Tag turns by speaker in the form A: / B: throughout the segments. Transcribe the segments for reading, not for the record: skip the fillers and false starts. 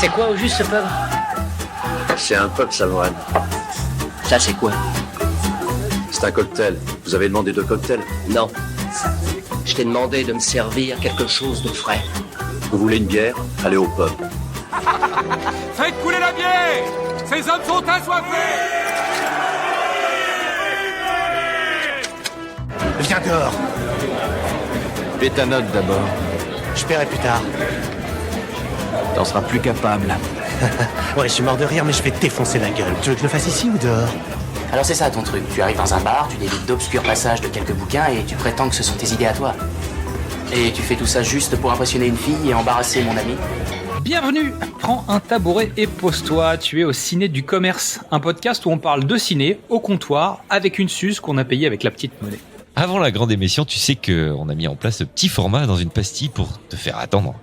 A: C'est quoi au juste ce pub?
B: C'est un pub savoine.
A: Ça c'est quoi?
B: C'est un cocktail. Vous avez demandé 2 cocktails?
A: Non. Je t'ai demandé de me servir quelque chose de frais.
B: Vous voulez une bière? Allez au pub.
C: Faites couler la bière! Ces hommes sont assoiffés!
D: Viens dehors.
E: Fais ta note d'abord.
D: Je paierai plus tard.
E: T'en seras plus capable.
D: Ouais, je suis mort de rire, mais je vais te défoncer la gueule. Tu veux que je le fasse ici ou dehors?
F: Alors c'est ça ton truc, tu arrives dans un bar, tu délites d'obscurs passages de quelques bouquins et tu prétends que ce sont tes idées à toi. Et tu fais tout ça juste pour impressionner une fille et embarrasser mon ami?
G: Bienvenue, prends un tabouret et pose-toi, tu es au Ciné du Commerce, un podcast où on parle de ciné au comptoir avec une suze qu'on a payée avec la petite monnaie.
H: Avant la grande émission, tu sais qu'on a mis en place ce petit format dans une pastille pour te faire attendre.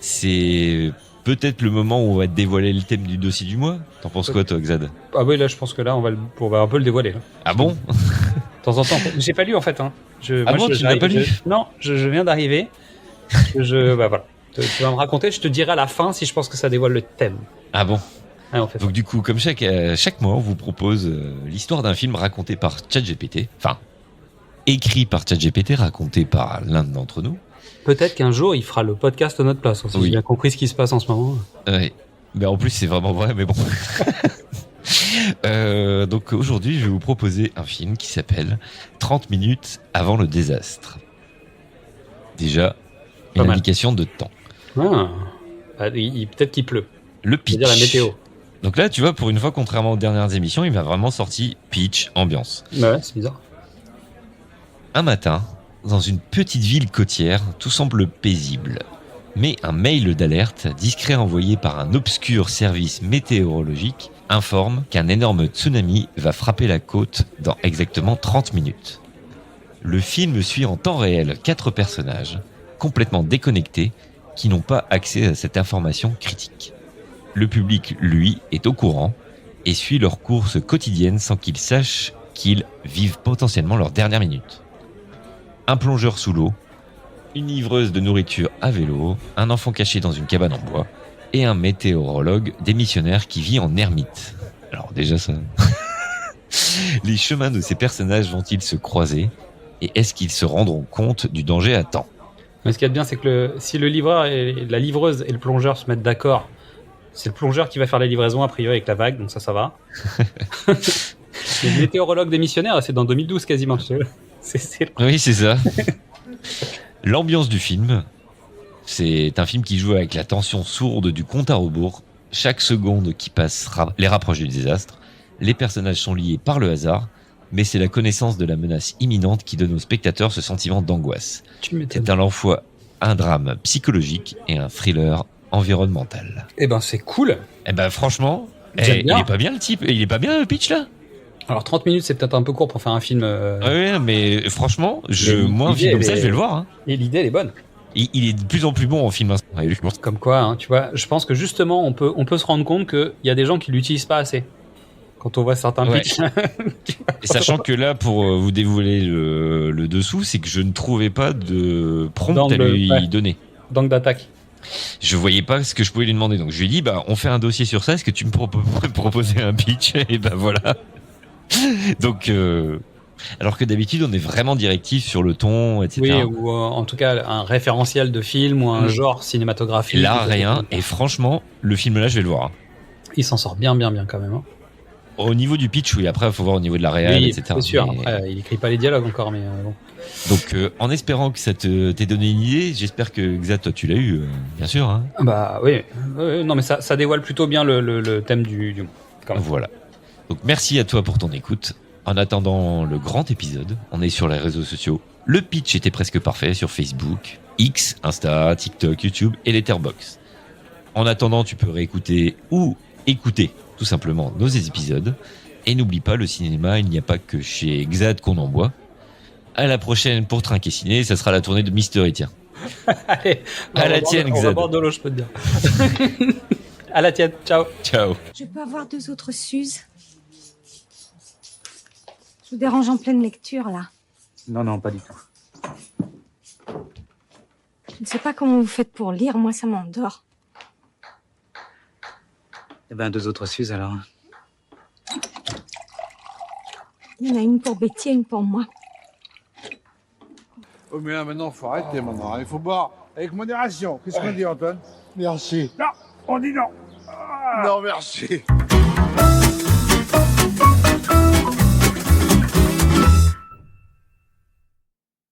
H: C'est peut-être le moment où on va te dévoiler le thème du dossier du mois. T'en penses quoi toi, Xad?
G: Ah oui, là je pense que là on va un peu le dévoiler. Là.
H: Ah bon?
G: De temps en temps. J'ai pas lu en fait. Hein.
H: Tu n'as pas lu?
G: Non, je viens d'arriver. Bah voilà. Tu vas me raconter, je te dirai à la fin si je pense que ça dévoile le thème.
H: Ah bon?
G: Ah, on fait ça.
H: Donc du coup, comme chaque mois, on vous propose l'histoire d'un film raconté par ChatGPT. Enfin, écrit par ChatGPT, raconté par l'un d'entre nous.
G: Peut-être qu'un jour il fera le podcast à notre place. Si j'ai bien compris ce qui se passe en ce moment.
H: Ouais. Mais en plus, c'est vraiment vrai, mais bon. Donc aujourd'hui, je vais vous proposer un film qui s'appelle 30 minutes avant le désastre. Déjà, une indication de temps.
G: Ah. Peut-être qu'il pleut.
H: Le pitch.
G: C'est-à-dire la météo.
H: Donc là, tu vois, pour une fois, contrairement aux dernières émissions, il m'a vraiment sorti pitch, ambiance.
G: Ouais, c'est bizarre.
H: Un matin, dans une petite ville côtière, tout semble paisible. Mais un mail d'alerte, discret envoyé par un obscur service météorologique, informe qu'un énorme tsunami va frapper la côte dans exactement 30 minutes. Le film suit en temps réel 4 personnages, complètement déconnectés, qui n'ont pas accès à cette information critique. Le public, lui, est au courant et suit leur course quotidienne sans qu'ils sachent qu'ils vivent potentiellement leur dernière minute. Un plongeur sous l'eau, une livreuse de nourriture à vélo, un enfant caché dans une cabane en bois et un météorologue démissionnaire qui vit en ermite. Alors déjà ça... Les chemins de ces personnages vont-ils se croiser et est-ce qu'ils se rendront compte du danger à temps?
G: Mais ce qu'il y a de bien, c'est que si le livreur et la livreuse et le plongeur se mettent d'accord, c'est le plongeur qui va faire la livraison a priori avec la vague, donc ça va. Le météorologue démissionnaire, c'est dans 2012 quasiment.
H: Oui, c'est ça. L'ambiance du film, c'est un film qui joue avec la tension sourde du compte à rebours. Chaque seconde qui passe les rapproche du désastre. Les personnages sont liés par le hasard, mais c'est la connaissance de la menace imminente qui donne aux spectateurs ce sentiment d'angoisse. C'est à la fois un drame psychologique et un thriller environnemental.
G: Eh ben c'est cool.
H: Eh ben franchement, il est pas bien le type, il est pas bien le pitch là.
G: Alors 30 minutes c'est peut-être un peu court pour faire un film.
H: Ouais, mais franchement, moi un film comme ça je vais le voir. Hein.
G: Et l'idée elle est bonne.
H: Il est de plus en plus bon en film.
G: Comme quoi, hein, tu vois, je pense que justement on peut se rendre compte qu'il y a des gens qui l'utilisent pas assez. Quand on voit certains pitchs.
H: Et sachant que là, pour vous dévoiler le dessous, c'est que je ne trouvais pas de prompt à lui donner.
G: D'angle d'attaque.
H: Je voyais pas ce que je pouvais lui demander. Donc je lui ai dit, on fait un dossier sur ça, est-ce que tu me pourrais proposer un pitch? Et ben voilà. Donc, alors que d'habitude, on est vraiment directif sur le ton, etc.
G: Oui, ou en tout cas, un référentiel de film ou un genre cinématographique.
H: Et là, rien. Et franchement, le film là, je vais le voir.
G: Il s'en sort bien quand même. Hein.
H: Au niveau du pitch, oui, après, il faut voir au niveau de la réal, etc.
G: C'est sûr, après, il écrit pas les dialogues encore, mais bon.
H: Donc, en espérant que ça t'ait donné une idée, j'espère que Xat, toi, tu l'as eu, bien sûr. Hein.
G: Bah oui, non, mais ça dévoile plutôt bien le thème du mois.
H: Voilà. Donc, merci à toi pour ton écoute. En attendant le grand épisode, on est sur les réseaux sociaux. Le pitch était presque parfait sur Facebook, X, Insta, TikTok, YouTube et Letterboxd. En attendant, tu peux réécouter ou écouter tout simplement nos épisodes. Et n'oublie pas, le cinéma, il n'y a pas que chez Xad qu'on en boit. À la prochaine pour Trinquer Ciné, ça sera la tournée de Mystery, tiens.
G: Allez,
H: à la tienne, Xad.
G: On va boire de l'eau, je peux te dire. À la tienne, ciao.
H: Ciao.
I: Je peux avoir 2 autres Suzes? Je vous dérange en pleine lecture, là?
E: Non, pas du tout.
I: Je ne sais pas comment vous faites pour lire, moi ça m'endort.
E: Eh ben, 2 autres Suzes, alors.
I: Il y en a une pour Betty et une pour moi.
J: Oh, mais là, maintenant, faut arrêter, maintenant. Il faut boire avec modération. Qu'est-ce qu'on dit, Antoine?
K: Merci.
J: Non, on dit non. Non, merci.